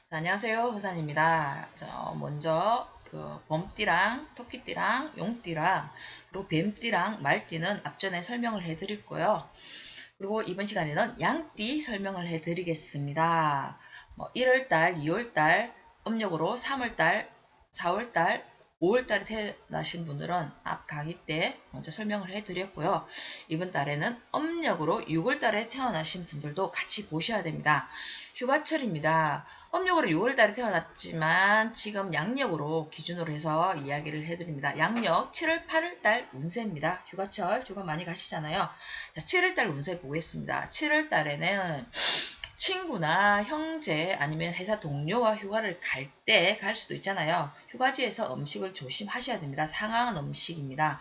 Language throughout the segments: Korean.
안녕하세요, 호산입니다. 먼저 범띠랑 토끼띠랑 용띠랑 그리고 뱀띠랑 말띠는 앞전에 설명을 해드렸고요. 그리고 이번 시간에는 양띠 설명을 해드리겠습니다. 1월달, 2월달, 음력으로 3월달, 4월달, 5월달에 태어나신 분들은 앞 강의 때 먼저 설명을 해드렸고요. 이번 달에는 음력으로 6월달에 태어나신 분들도 같이 보셔야 됩니다. 휴가철입니다. 음력으로 6월달에 태어났지만 지금 양력으로 기준으로 해서 이야기를 해드립니다. 양력 7월, 8월달 운세입니다. 휴가철 휴가 많이 가시잖아요. 자, 7월달 운세 보겠습니다. 7월달에는 친구나 형제 아니면 회사 동료와 휴가를 갈 때 갈 수도 있잖아요. 휴가지에서 음식을 조심하셔야 됩니다. 상한 음식입니다.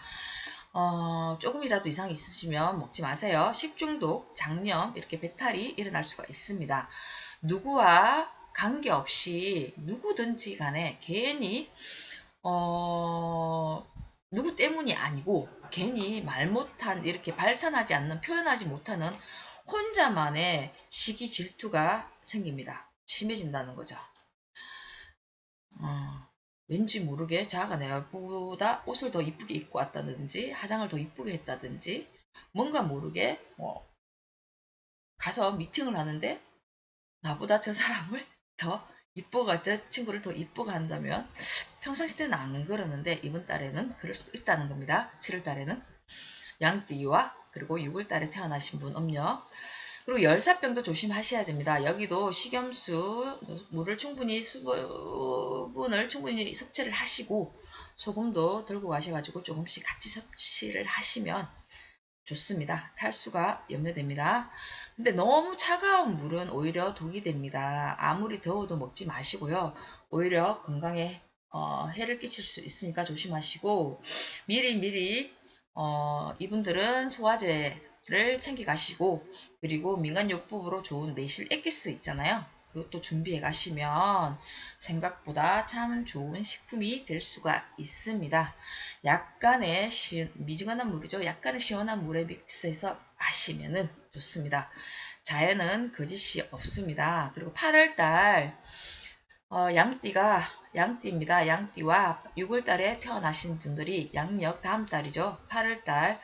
조금이라도 이상이 있으시면 먹지 마세요. 식중독, 장염, 이렇게 배탈이 일어날 수가 있습니다. 누구와 관계없이 누구든지 간에 괜히 누구 때문이 아니고 괜히 말 못한 이렇게 발산하지 않는 표현하지 못하는 혼자만의 시기 질투가 생깁니다. 심해진다는 거죠. 왠지 모르게 자아가 내보다 옷을 더 이쁘게 입고 왔다든지 화장을 더 이쁘게 했다든지 뭔가 모르게 가서 미팅을 하는데 나보다 저 사람을 더 이뻐가 저 친구를 더 이뻐가 한다면 평상시 때는 안 그러는데 이번 달에는 그럴 수도 있다는 겁니다. 7월 달에는 양띠와 그리고 6월 달에 태어나신 분 음력 그리고 열사병도 조심하셔야 됩니다. 여기도 식염수 물을 충분히 수분을 충분히 섭취를 하시고 소금도 들고 가셔가지고 조금씩 같이 섭취를 하시면 좋습니다. 탈수가 염려됩니다. 근데 너무 차가운 물은 오히려 독이 됩니다. 아무리 더워도 먹지 마시고요. 오히려 건강에 해를 끼칠 수 있으니까 조심하시고 미리미리 이분들은 소화제를 챙겨 가시고 그리고 민간요법으로 좋은 매실 엑기스 있잖아요. 그것도 준비해 가시면 생각보다 참 좋은 식품이 될 수가 있습니다. 약간의 미지근한 물이죠. 약간의 시원한 물에 믹스해서 마시면은 좋습니다. 자연은 거짓이 없습니다. 그리고 8월달 양띠입니다. 양띠와 6월달에 태어나신 분들이 양력 다음 달이죠. 8월달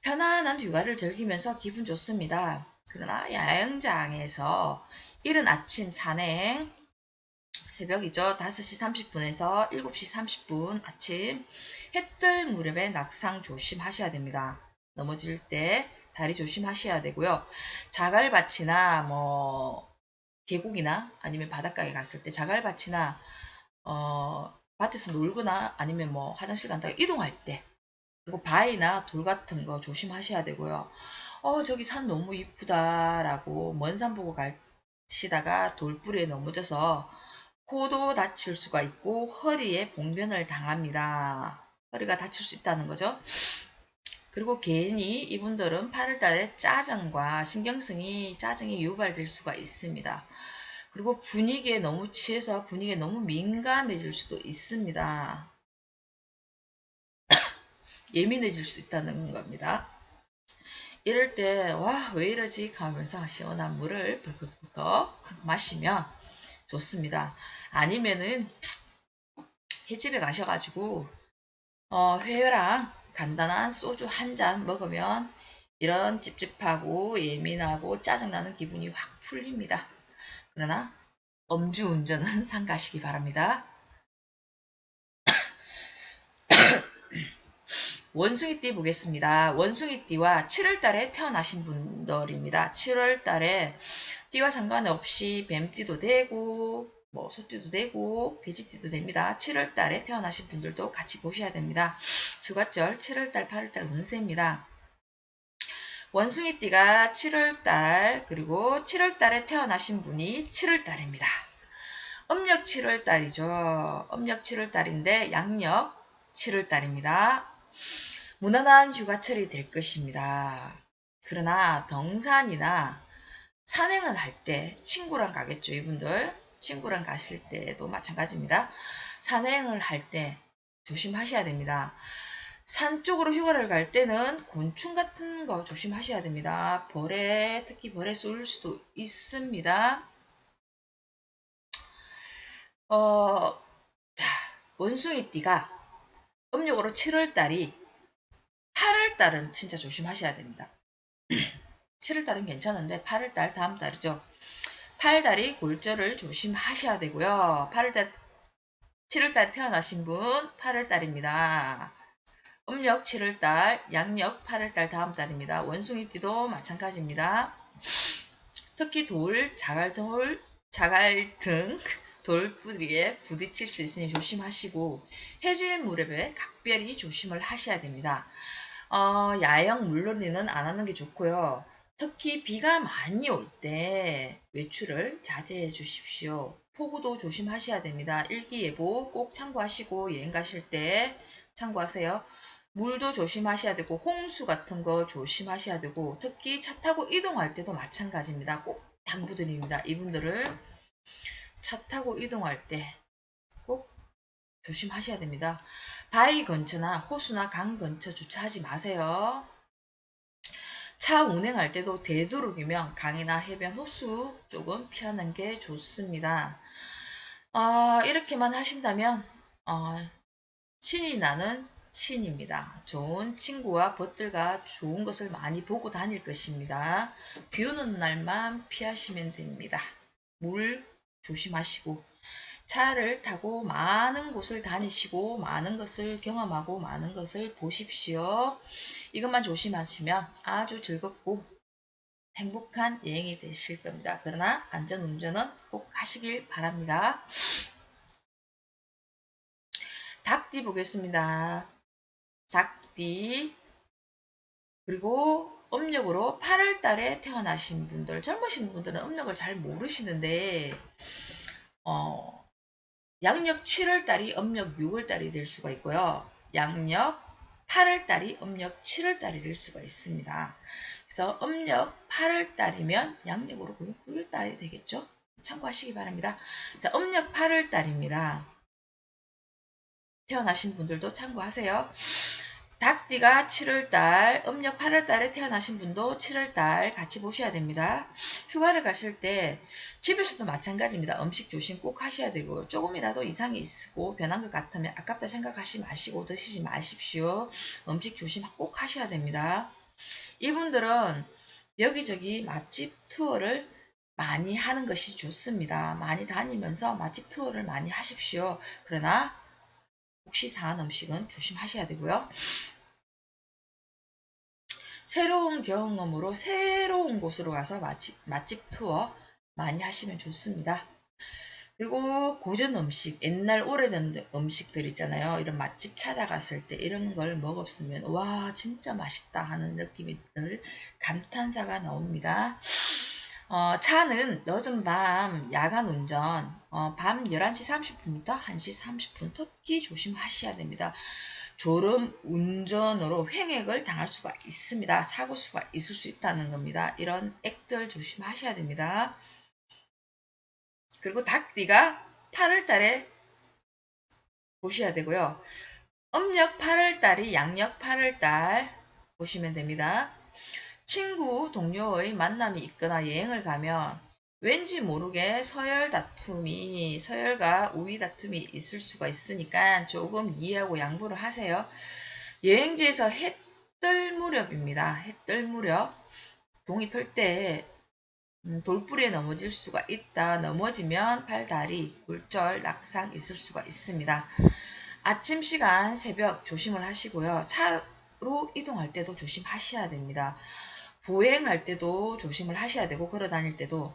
편안한 휴가를 즐기면서 기분 좋습니다. 그러나 야영장에서 이른 아침 산행 새벽이죠. 5시 30분에서 7시 30분 아침 해뜰 무렵에 낙상 조심하셔야 됩니다. 넘어질 때 다리 조심하셔야 되고요. 자갈밭이나 계곡이나 아니면 바닷가에 갔을 때 자갈밭이나 밭에서 놀거나 아니면 화장실 간다가 이동할 때 그리고 바위나 돌 같은 거 조심하셔야 되고요. 저기 산 너무 이쁘다라고 먼 산 보고 가시다가 돌부리에 넘어져서 코도 다칠 수가 있고 허리에 봉변을 당합니다. 허리가 다칠 수 있다는 거죠. 그리고 괜히 이분들은 8월달에 짜증이 유발될 수가 있습니다. 그리고 분위기에 너무 취해서 분위기에 너무 민감해질 수도 있습니다. 예민해질 수 있다는 겁니다. 이럴 때, 와, 왜 이러지? 하면서 시원한 물을 벌컥벌컥 마시면 좋습니다. 아니면은 횟집에 가셔가지고 회랑 간단한 소주 한 잔 먹으면 이런 찝찝하고 예민하고 짜증나는 기분이 확 풀립니다. 그러나 음주운전은 삼가시기 바랍니다. 원숭이띠 보겠습니다. 원숭이띠와 7월달에 태어나신 분들입니다. 7월달에 띠와 상관없이 뱀띠도 되고 소띠도 되고 돼지띠도 됩니다. 7월달에 태어나신 분들도 같이 보셔야 됩니다. 휴가철 7월달 8월달 운세입니다. 원숭이띠가 7월달 그리고 7월달에 태어나신 분이 7월달입니다. 음력 7월달이죠. 음력 7월달인데 양력 7월달입니다. 무난한 휴가철이 될 것입니다. 그러나 등산이나 산행을 할 때 친구랑 가겠죠. 이분들 친구랑 가실 때도 마찬가지입니다. 산행을 할 때 조심하셔야 됩니다. 산 쪽으로 휴가를 갈 때는 곤충 같은 거 조심하셔야 됩니다. 특히 벌에 쏠릴 수도 있습니다. 어, 자, 원숭이띠가 음력으로 7월달이 8월달은 진짜 조심하셔야 됩니다. 7월달은 괜찮은데 8월달 다음 달이죠. 8달이 골절을 조심하셔야 되고요. 8월달 7월달 태어나신 분 8월달입니다. 음력 7월달, 양력 8월달 다음 달입니다. 원숭이띠도 마찬가지입니다. 특히 자갈 등 돌부리에 부딪힐 수 있으니 조심하시고 해질 무렵에 각별히 조심을 하셔야 됩니다. 야영 물놀이는 안 하는 게 좋고요. 특히 비가 많이 올 때 외출을 자제해 주십시오. 폭우도 조심하셔야 됩니다. 일기예보 꼭 참고하시고 여행 가실 때 참고하세요. 물도 조심하셔야 되고 홍수 같은 거 조심하셔야 되고 특히 차 타고 이동할 때도 마찬가지입니다. 꼭 당부드립니다. 이분들을 차 타고 이동할 때 꼭 조심하셔야 됩니다. 바위 근처나 호수나 강 근처 주차하지 마세요. 차 운행할 때도 되도록이면 강이나 해변, 호수 쪽은 피하는 게 좋습니다. 이렇게만 하신다면 신이 나는 신입니다. 좋은 친구와 벗들과 좋은 것을 많이 보고 다닐 것입니다. 비 오는 날만 피하시면 됩니다. 물 조심하시고 차를 타고 많은 곳을 다니시고 많은 것을 경험하고 많은 것을 보십시오. 이것만 조심하시면 아주 즐겁고 행복한 여행이 되실 겁니다. 그러나 안전운전은 꼭 하시길 바랍니다. 닭띠 보겠습니다. 닭띠 그리고 음력으로 8월 달에 태어나신 분들, 젊으신 분들은 음력을 잘 모르시는데 양력 7월 달이 음력 6월 달이 될 수가 있고요. 양력 8월 달이 음력 7월 달이 될 수가 있습니다. 그래서 음력 8월 달이면 양력으로 보면 9월 달이 되겠죠. 참고하시기 바랍니다. 자, 음력 8월 달입니다. 태어나신 분들도 참고하세요. 닭띠가 7월달, 음력 8월달에 태어나신 분도 7월달 같이 보셔야 됩니다. 휴가를 가실 때 집에서도 마찬가지입니다. 음식 조심 꼭 하셔야 되고 조금이라도 이상이 있고 변한 것 같으면 아깝다 생각하지 마시고 드시지 마십시오. 음식 조심 꼭 하셔야 됩니다. 이분들은 여기저기 맛집 투어를 많이 하는 것이 좋습니다. 많이 다니면서 맛집 투어를 많이 하십시오. 그러나 혹시 상한 음식은 조심하셔야 되고요. 새로운 경험으로 새로운 곳으로 가서 맛집 투어 많이 하시면 좋습니다. 그리고 고전 음식, 옛날 오래된 음식들 있잖아요. 이런 맛집 찾아갔을 때 이런 걸 먹었으면 와 진짜 맛있다 하는 느낌이 늘 감탄사가 나옵니다. 차는 늦은 밤 야간 운전, 밤 11시 30분부터 1시 30분 특히 조심하셔야 됩니다. 졸음 운전으로 횡액을 당할 수가 있습니다. 사고 수가 있을 수 있다는 겁니다. 이런 액들 조심하셔야 됩니다. 그리고 닭띠가 8월 달에 보셔야 되고요. 음력 8월 달이 양력 8월 달 보시면 됩니다. 친구, 동료의 만남이 있거나 여행을 가면 왠지 모르게 서열과 우위 다툼이 있을 수가 있으니까 조금 이해하고 양보를 하세요. 여행지에서 해 뜰 무렵입니다. 해 뜰 무렵 동이 틀 때 돌부리에 넘어질 수가 있다. 넘어지면 팔다리, 골절, 낙상 있을 수가 있습니다. 아침 시간 새벽 조심을 하시고요. 차로 이동할 때도 조심하셔야 됩니다. 보행할 때도 조심을 하셔야 되고 걸어 다닐 때도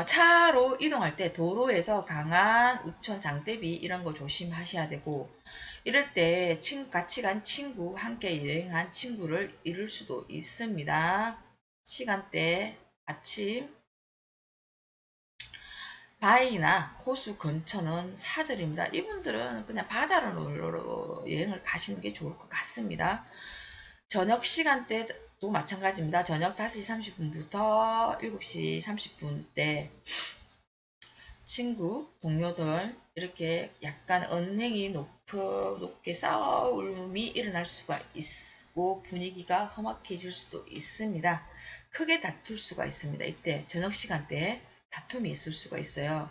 차로 이동할 때 도로에서 강한 우천, 장대비 이런 거 조심하셔야 되고 이럴 때 같이 간 친구, 함께 여행한 친구를 잃을 수도 있습니다. 시간대, 아침, 바위나 호수 근처는 사절입니다. 이분들은 그냥 바다로 여행을 가시는 게 좋을 것 같습니다. 저녁 시간대도 마찬가지입니다. 저녁 5시 30분부터 7시 30분 때 친구, 동료들 이렇게 약간 언행이 높게 싸움이 일어날 수가 있고 분위기가 험악해질 수도 있습니다. 크게 다툴 수가 있습니다. 이때 저녁 시간대에 다툼이 있을 수가 있어요.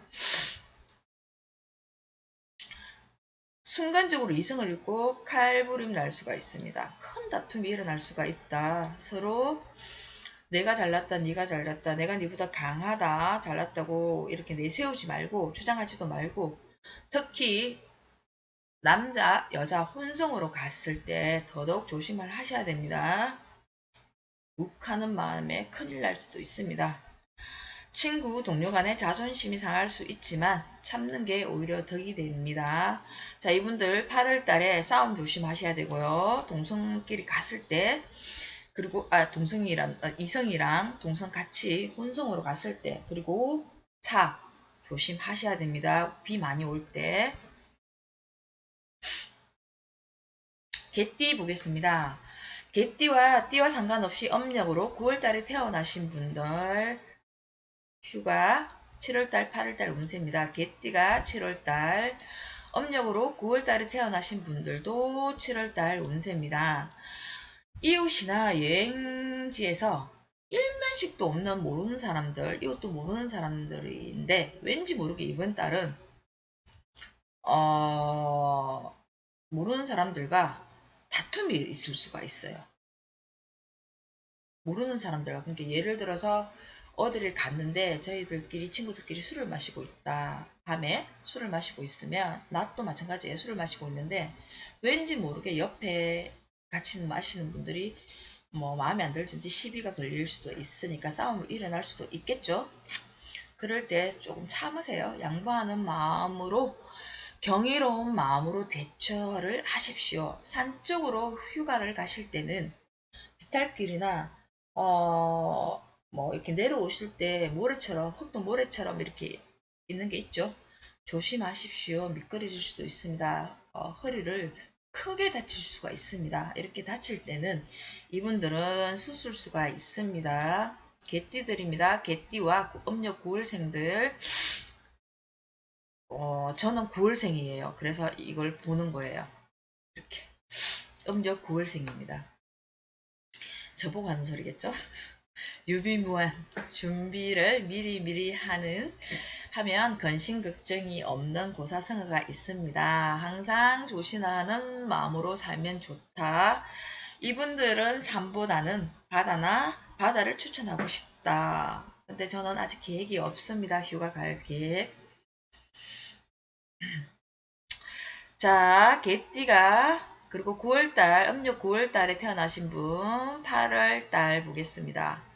순간적으로 이성을 잃고 칼부림 날 수가 있습니다. 큰 다툼이 일어날 수가 있다. 서로 내가 잘났다, 네가 잘났다, 내가 네보다 강하다, 잘났다고 이렇게 내세우지 말고 주장하지도 말고 특히 남자, 여자 혼성으로 갔을 때 더더욱 조심을 하셔야 됩니다. 욱하는 마음에 큰일 날 수도 있습니다. 친구, 동료 간의 자존심이 상할 수 있지만 참는 게 오히려 덕이 됩니다. 자, 이분들 8월 달에 싸움 조심하셔야 되고요. 동성끼리 갔을 때 그리고 이성이랑 동성 같이 혼성으로 갔을 때 그리고 차 조심하셔야 됩니다. 비 많이 올 때. 개띠 보겠습니다. 개띠와 띠와 상관없이 âm 역으로 9월달에 태어나신 분들 휴가 7월달, 8월달 운세입니다. 개띠가 7월달, âm 역으로 9월달에 태어나신 분들도 7월달 운세입니다. 이웃이나 여행지에서 일면식도 없는 모르는 사람들, 이것도 모르는 사람들인데 왠지 모르게 이번 달은 모르는 사람들과 다툼이 있을 수가 있어요. 모르는 사람들과 그러니까 예를 들어서 어디를 갔는데 저희들끼리 친구들끼리 술을 마시고 있다. 밤에 술을 마시고 있으면 낮도 마찬가지예요. 술을 마시고 있는데 왠지 모르게 옆에 같이 마시는 분들이 뭐 마음에 안 들든지 시비가 걸릴 수도 있으니까 싸움이 일어날 수도 있겠죠. 그럴 때 조금 참으세요. 양보하는 마음으로 경이로운 마음으로 대처를 하십시오. 산 쪽으로 휴가를 가실 때는 비탈길이나 뭐 이렇게 내려오실 때 모래처럼 흙도 모래처럼 이렇게 있는 게 있죠. 조심하십시오. 미끄러질 수도 있습니다. 허리를 크게 다칠 수가 있습니다. 이렇게 다칠 때는 이분들은 수술수가 있습니다. 개띠들입니다. 개띠와 음력 9월생들. 저는 9월생이에요. 그래서 이걸 보는 거예요. 이렇게. 음력 9월생입니다. 저보고 하는 소리겠죠? 유비무한 준비를 미리미리 하면 근심걱정이 없는 고사성어가 있습니다. 항상 조심하는 마음으로 살면 좋다. 이분들은 산보다는 바다를 추천하고 싶다. 근데 저는 아직 계획이 없습니다. 휴가 갈 계획. 자, 개띠가 그리고 9월달, 음력 9월달에 태어나신 분 8월달 보겠습니다.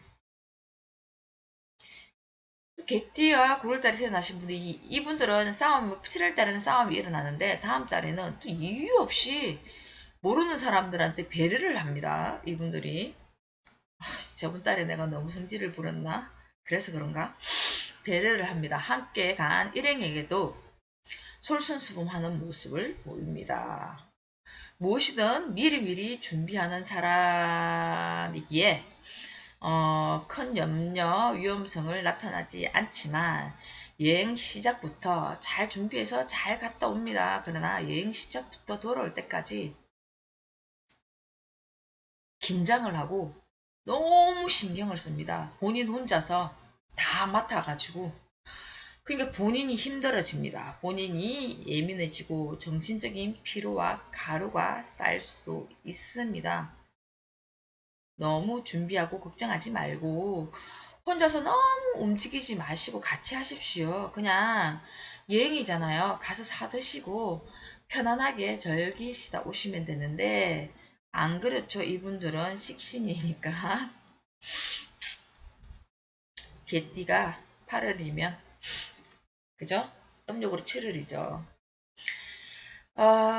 개띠와 9월달에 태어나신 분이 이분들은 7월달에는 싸움이 일어나는데 다음 달에는 또 이유 없이 모르는 사람들한테 배려를 합니다. 이분들이. 저번 달에 내가 너무 성질을 부렸나? 그래서 그런가? 배려를 합니다. 함께 간 일행에게도 솔선수범하는 모습을 보입니다. 무엇이든 미리미리 준비하는 사람이기에 큰 염려, 위험성을 나타나지 않지만 여행 시작부터 잘 준비해서 잘 갔다 옵니다. 그러나 여행 시작부터 돌아올 때까지 긴장을 하고 너무 신경을 씁니다. 본인 혼자서 다 맡아가지고 그러니까 본인이 힘들어집니다. 본인이 예민해지고 정신적인 피로와 가루가 쌓일 수도 있습니다. 너무 준비하고 걱정하지 말고 혼자서 너무 움직이지 마시고 같이 하십시오. 그냥 여행이잖아요. 가서 사드시고 편안하게 즐기시다 오시면 되는데 안 그렇죠. 이분들은 식신이니까 개띠가 8월이면 그죠? 음력으로 7월이죠.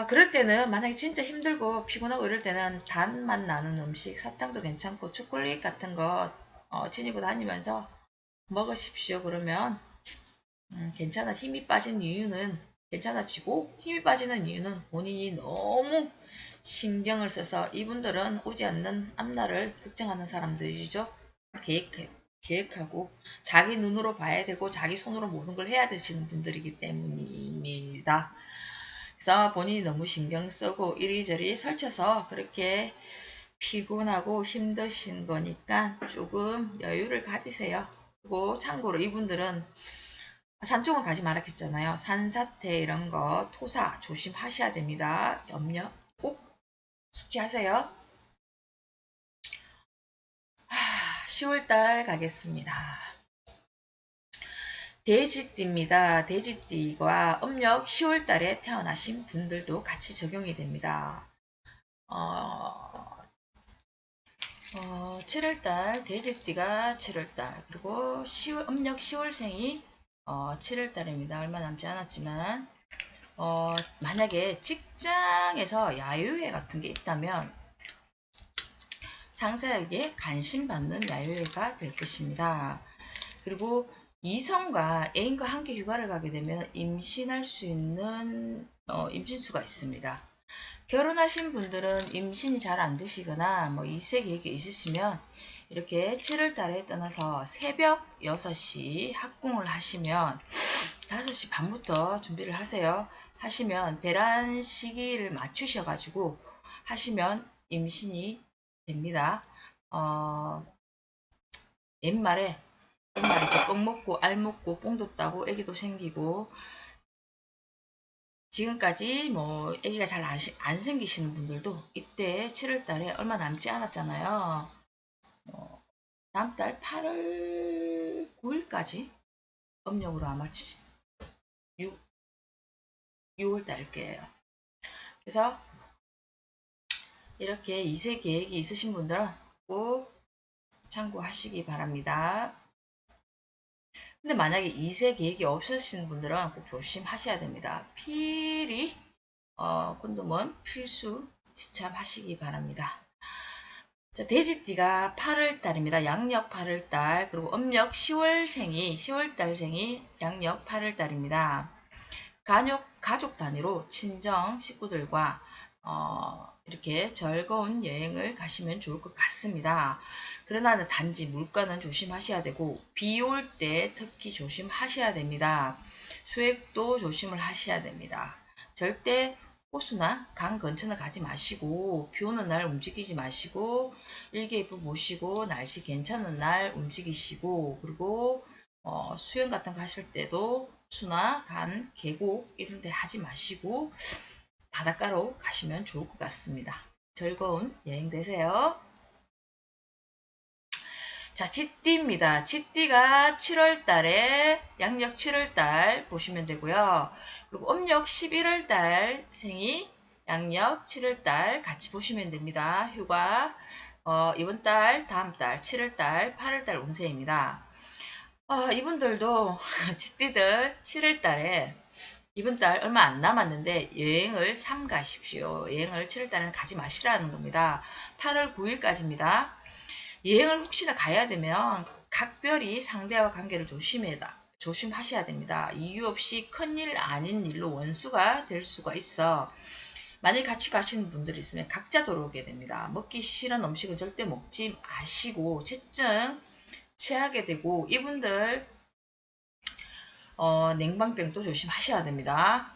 그럴 때는 만약에 진짜 힘들고 피곤하고 이럴 때는 단맛 나는 음식, 사탕도 괜찮고 초콜릿 같은 거 지니고 다니면서 먹으십시오. 그러면 괜찮아. 힘이 빠진 이유는 괜찮아지고 힘이 빠지는 이유는 본인이 너무 신경을 써서 이분들은 오지 않는 앞날을 걱정하는 사람들이죠. 계획하고 자기 눈으로 봐야 되고 자기 손으로 모든 걸 해야 되시는 분들이기 때문입니다. 그래서 본인이 너무 신경 쓰고 이리저리 설쳐서 그렇게 피곤하고 힘드신 거니까 조금 여유를 가지세요. 그리고 참고로 이분들은 산 쪽은 가지 말라 했잖아요. 산사태 이런 거 토사 조심하셔야 됩니다. 염려 꼭 숙지하세요. 10월달 가겠습니다. 돼지띠입니다. 돼지띠가 음력 10월달에 태어나신 분들도 같이 적용이 됩니다. 7월달 돼지띠가 7월달 그리고 음력 10월생이 7월달입니다. 얼마 남지 않았지만 만약에 직장에서 야유회 같은 게 있다면 상사에게 관심받는 야유회가 될 것입니다. 그리고 이성과 애인과 함께 휴가를 가게 되면 임신할 수 있는 임신수가 있습니다. 결혼하신 분들은 임신이 잘 안 되시거나 뭐 이세 계획이 있으시면 이렇게 7월 달에 떠나서 새벽 6시 합궁을 하시면 5시 반부터 준비를 하세요. 하시면 배란 시기를 맞추셔가지고 하시면 임신이 됩니다. 옛말에 이렇게 껌 먹고 알 먹고 뽕도 따고 애기도 생기고 지금까지 뭐 애기가 잘 안 생기시는 분들도 이때 7월달에 얼마 남지 않았잖아요. 다음 달 8월 9일까지 음력으로 아마 6월달 거예요. 그래서 이렇게 이세 계획이 있으신 분들은 꼭 참고하시기 바랍니다. 근데 만약에 이세 계획이 없으신 분들은 꼭 조심하셔야 됩니다. 필히 콘돔은 필수 지참하시기 바랍니다. 자, 돼지띠가 8월달입니다. 양력 8월달 그리고 음력 10월달생이 양력 8월달입니다. 가족 단위로 친정 식구들과 이렇게 즐거운 여행을 가시면 좋을 것 같습니다. 그러나 단지 물가는 조심하셔야 되고 비 올 때 특히 조심하셔야 됩니다. 수액도 조심을 하셔야 됩니다. 절대 호수나 강 근처는 가지 마시고 비 오는 날 움직이지 마시고 일기예보 보시고 날씨 괜찮은 날 움직이시고 그리고 수영 같은 거 하실 때도 호수나 간, 계곡 이런 데 하지 마시고 바닷가로 가시면 좋을 것 같습니다. 즐거운 여행 되세요. 자, 쥐띠입니다. 쥐띠가 7월달에 양력 7월달 보시면 되고요. 그리고 음력 11월달 생이 양력 7월달 같이 보시면 됩니다. 휴가 이번 달, 다음 달, 7월달, 8월달 운세입니다. 이분들도 쥐띠들 7월달에 이번 달 얼마 안 남았는데 여행을 삼가십시오. 여행을 7월달에는 가지 마시라는 겁니다. 8월 9일까지입니다. 여행을 혹시나 가야 되면 각별히 상대와 관계를 조심하셔야 됩니다. 이유 없이 큰일 아닌 일로 원수가 될 수가 있어. 만일 같이 가시는 분들이 있으면 각자 돌아오게 됩니다. 먹기 싫은 음식은 절대 먹지 마시고 체증 취하게 되고 이분들 냉방병도 조심하셔야 됩니다.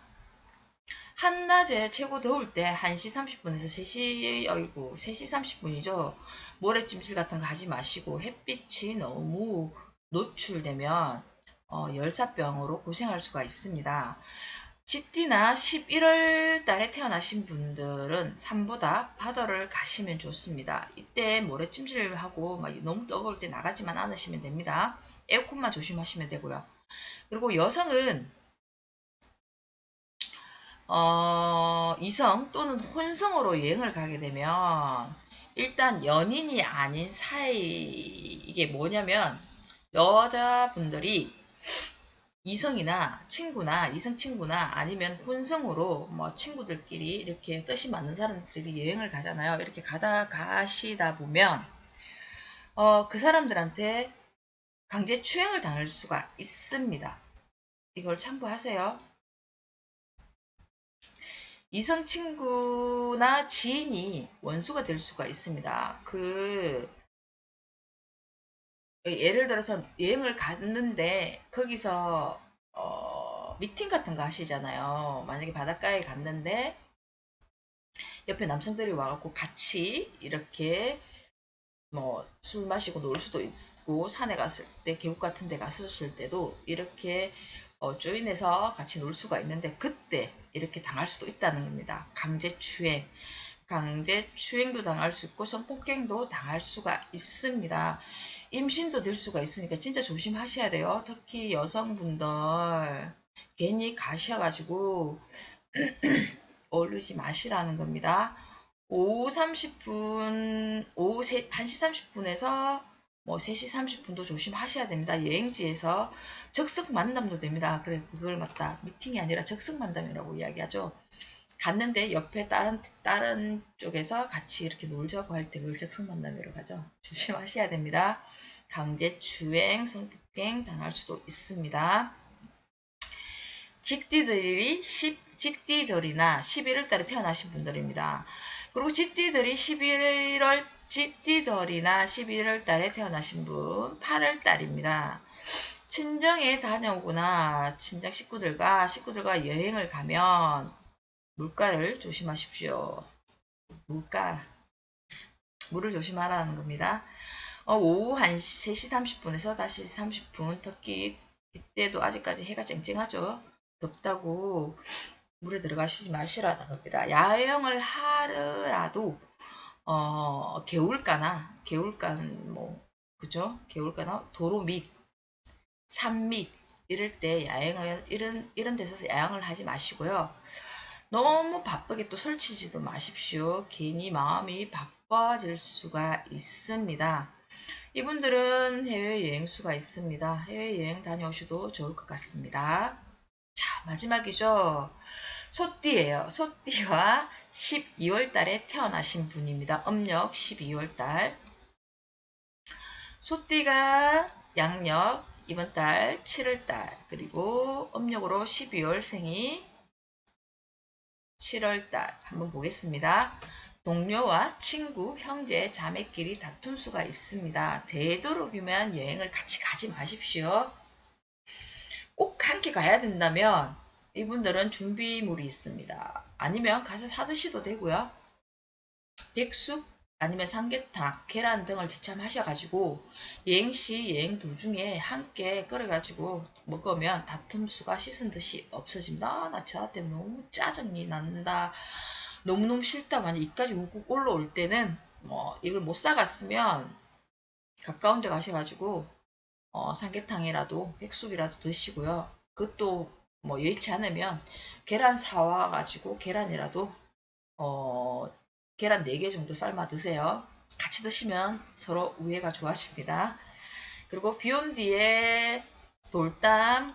한낮에 최고 더울 때 1시 30분에서 3시 30분이죠. 모래찜질 같은 거 하지 마시고 햇빛이 너무 노출되면 열사병으로 고생할 수가 있습니다. 쥐띠나 11월 달에 태어나신 분들은 산보다 바다를 가시면 좋습니다. 이때 모래찜질하고 너무 뜨거울 때 나가지만 않으시면 됩니다. 에어컨만 조심하시면 되고요. 그리고 여성은 이성 또는 혼성으로 여행을 가게 되면 일단 연인이 아닌 사이 이게 뭐냐면 여자분들이 이성이나 친구나 이성 친구나 아니면 혼성으로 뭐 친구들끼리 이렇게 뜻이 맞는 사람들이 여행을 가잖아요. 이렇게 가시다 보면 그 사람들한테 강제 추행을 당할 수가 있습니다. 이걸 참고하세요. 이성 친구나 지인이 원수가 될 수가 있습니다. 예를 들어서 여행을 갔는데 거기서 미팅 같은 거 하시잖아요. 만약에 바닷가에 갔는데 옆에 남성들이 와갖고 같이 이렇게 뭐 술 마시고 놀 수도 있고 산에 갔을 때 계곡 같은 데 갔을 때도 이렇게 조인해서 같이 놀 수가 있는데 그때 이렇게 당할 수도 있다는 겁니다. 강제추행. 강제추행도 당할 수 있고 성폭행도 당할 수가 있습니다. 임신도 될 수가 있으니까 진짜 조심하셔야 돼요. 특히 여성분들 괜히 가셔가지고 오르지 마시라는 겁니다. 오후 30분, 오후 1시 30분에서 뭐 3시 30분도 조심하셔야 됩니다. 여행지에서 적석 만남도 됩니다. 그래, 그걸 맞다. 미팅이 아니라 적석 만남이라고 이야기하죠. 갔는데 옆에 다른 쪽에서 같이 이렇게 놀자고 할 때 그걸 적석 만남이라고 하죠. 조심하셔야 됩니다. 강제추행, 성폭행 당할 수도 있습니다. 직디들이나 11월 달에 태어나신 분들입니다. 그리고 직디들이나 11월 달에 태어나신 분 8월 달입니다. 친정에 다녀오거나 친정 식구들과 여행을 가면 물가를 조심하십시오. 물을 조심하라는 겁니다. 오후 3시 30분에서 5시 30분, 특히 이때도 아직까지 해가 쨍쨍하죠. 덥다고 물에 들어가시지 마시라는 겁니다. 야영을 하더라도 개울가는 뭐 그죠? 개울가나 도로 밑, 산 밑 이럴 때 야영을 이런 데서 야영을 하지 마시고요. 너무 바쁘게 또 설치지도 마십시오. 괜히 마음이 바빠질 수가 있습니다. 이분들은 해외여행 수가 있습니다. 해외여행 다녀오셔도 좋을 것 같습니다. 자, 마지막이죠. 소띠예요. 소띠와 12월 달에 태어나신 분입니다. 음력 12월 달. 소띠가 양력 이번 달 7월 달 그리고 음력으로 12월생이 7월 달 한번 보겠습니다. 동료와 친구, 형제, 자매끼리 다툼 수가 있습니다. 되도록이면 여행을 같이 가지 마십시오. 꼭 함께 가야 된다면 이분들은 준비물이 있습니다. 아니면 가서 사드셔도 되고요. 백숙 아니면 삼계탕, 계란 등을 지참하셔가지고 여행시 여행 도중에 함께 끓여가지고 먹으면 다툼수가 씻은 듯이 없어집니다. 나 저한테 너무 짜증이 난다. 너무너무 싫다. 만약 입까지 욱욱 올라올 때는 이걸 못 사갔으면 가까운 데 가셔가지고 삼계탕이라도 백숙이라도 드시고요. 그것도 뭐 여의치 않으면 계란 사와가지고 계란이라도 계란 4개 정도 삶아 드세요. 같이 드시면 서로 우애가 좋아집니다. 그리고 비온 뒤에 돌담,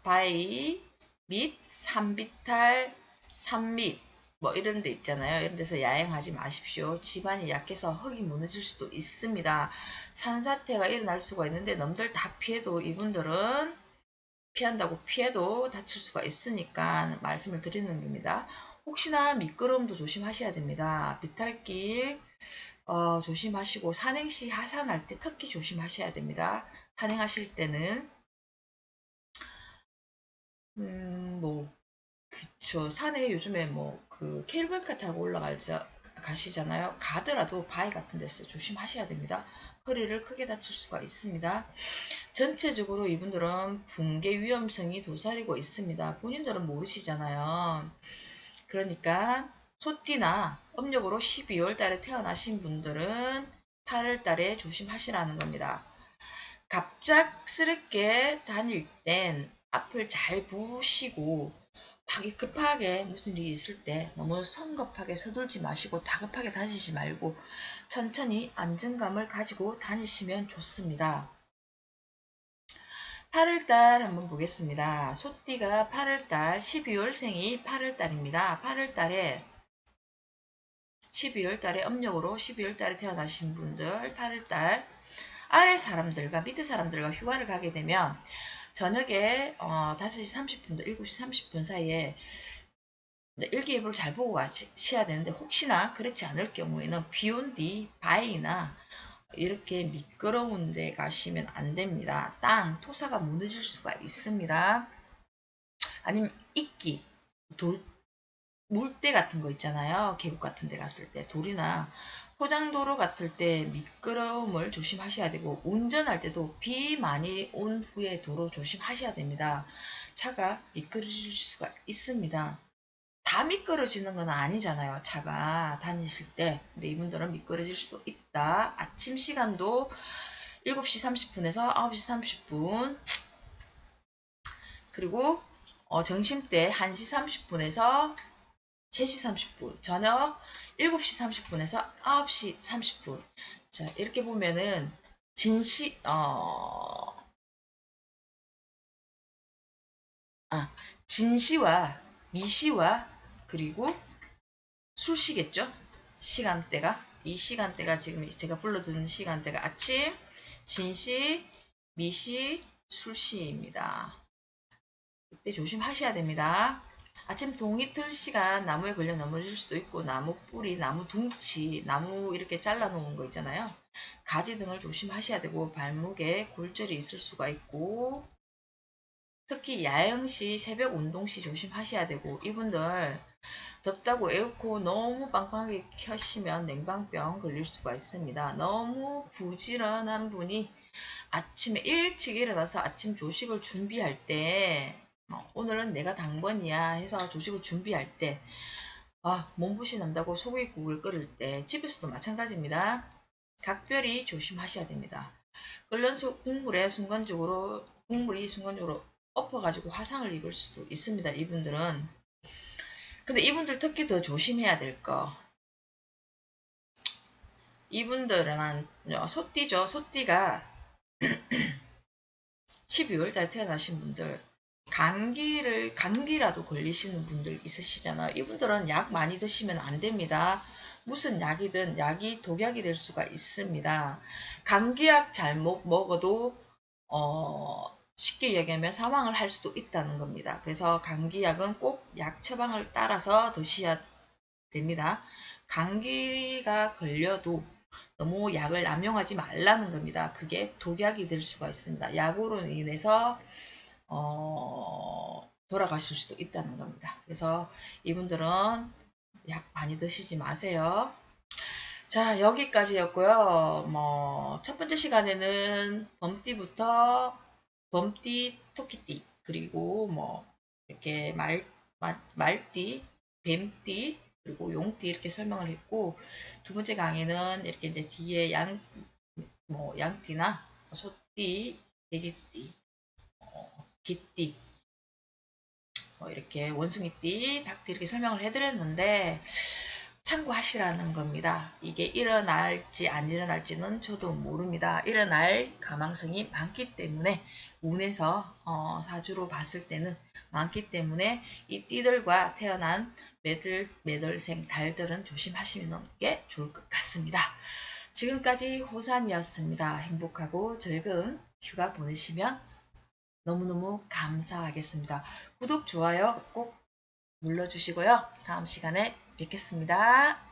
바위, 밑, 산비탈, 산밑 뭐 이런 데 있잖아요. 이런 데서 야행하지 마십시오. 집안이 약해서 흙이 무너질 수도 있습니다. 산사태가 일어날 수가 있는데 남들 다 피해도 이분들은 피한다고 피해도 다칠 수가 있으니까 말씀을 드리는 겁니다. 혹시나 미끄럼도 조심하셔야 됩니다. 비탈길 조심하시고 산행시 하산할 때 특히 조심하셔야 됩니다. 산행하실 때는 뭐 그쵸. 산에 요즘에 뭐 그 케이블카 타고 가시잖아요. 가더라도 바위 같은 데서 조심하셔야 됩니다. 허리를 크게 다칠 수가 있습니다. 전체적으로 이분들은 붕괴 위험성이 도사리고 있습니다. 본인들은 모르시잖아요. 그러니까 소띠나 음력으로 12월 달에 태어나신 분들은 8월 달에 조심하시라는 겁니다. 갑작스럽게 다닐 땐 앞을 잘 보시고 급하게 무슨 일이 있을 때 너무 성급하게 서둘지 마시고 다급하게 다니시지 말고 천천히 안정감을 가지고 다니시면 좋습니다. 8월달 한번 보겠습니다. 소띠가 8월달 12월생이 8월달입니다. 8월달에 12월달에 음력으로 12월달에 태어나신 분들 8월달 아래 사람들과 밑에 사람들과 휴가를 가게 되면 저녁에 5시 30분도 7시 30분 사이에 일기예보를 잘 보고 가셔야 되는데 혹시나 그렇지 않을 경우에는 비온 뒤 바위나 이렇게 미끄러운 데 가시면 안 됩니다. 토사가 무너질 수가 있습니다. 아니면 이끼, 물대 같은 거 있잖아요. 계곡 같은 데 갔을 때 돌이나 포장도로 같을 때 미끄러움을 조심하셔야 되고 운전할 때도 비 많이 온 후에 도로 조심하셔야 됩니다. 차가 미끄러질 수가 있습니다. 다 미끄러지는 건 아니잖아요. 차가 다니실 때. 근데 이분들은 미끄러질 수 있다. 아침 시간도 7시 30분에서 9시 30분, 그리고 점심때 1시 30분에서 3시 30분, 저녁 7시 30분에서 9시 30분. 자, 이렇게 보면은 진시와 미시와 그리고 술시겠죠? 시간대가. 이 시간대가 지금 제가 불러드는 시간대가 아침, 진시, 미시, 술시입니다. 이때 조심하셔야 됩니다. 아침 동이틀 시간 나무에 걸려 넘어질 수도 있고, 나무 뿌리, 나무 둥치, 나무 이렇게 잘라놓은 거 있잖아요. 가지 등을 조심하셔야 되고, 발목에 골절이 있을 수가 있고, 특히 야영시, 새벽 운동시 조심하셔야 되고, 이분들 덥다고 에어컨 너무 빵빵하게 켜시면 냉방병 걸릴 수가 있습니다. 너무 부지런한 분이 아침에 일찍 일어나서 아침 조식을 준비할 때 오늘은 내가 당번이야 해서 조식을 준비할 때 몸부신 난다고 소고기국을 끓일 때 집에서도 마찬가지입니다. 각별히 조심하셔야 됩니다. 끓는 국물이 순간적으로 엎어가지고 화상을 입을 수도 있습니다. 이분들은. 근데 이분들 특히 더 조심해야 될 거. 이분들은 소띠죠. 소띠가 12월달에 태어나신 분들 감기라도 걸리시는 분들 있으시잖아요. 이분들은 약 많이 드시면 안 됩니다. 무슨 약이든 약이 독약이 될 수가 있습니다. 감기약 잘못 먹어도 쉽게 얘기하면 사망을 할 수도 있다는 겁니다. 그래서 감기약은 꼭 약 처방을 따라서 드셔야 됩니다. 감기가 걸려도 너무 약을 남용하지 말라는 겁니다. 그게 독약이 될 수가 있습니다. 약으로 인해서 돌아가실 수도 있다는 겁니다. 그래서 이분들은 약 많이 드시지 마세요. 자, 여기까지였고요. 첫 번째 시간에는 범띠부터 범띠, 토끼띠, 그리고 이렇게 말띠, 뱀띠, 그리고 용띠 이렇게 설명을 했고, 두 번째 강의는 이렇게 이제 뒤에 양띠나 소띠, 돼지띠, 개띠, 이렇게 원숭이띠, 닭띠 이렇게 설명을 해드렸는데, 참고하시라는 겁니다. 이게 일어날지 안 일어날지는 저도 모릅니다. 일어날 가망성이 많기 때문에 운에서 사주로 봤을 때는 많기 때문에 이 띠들과 태어난 매들생 달들은 조심하시는 게 좋을 것 같습니다. 지금까지 호산이었습니다. 행복하고 즐거운 휴가 보내시면 너무너무 감사하겠습니다. 구독, 좋아요 꼭 눌러주시고요. 다음 시간에 뵙겠습니다.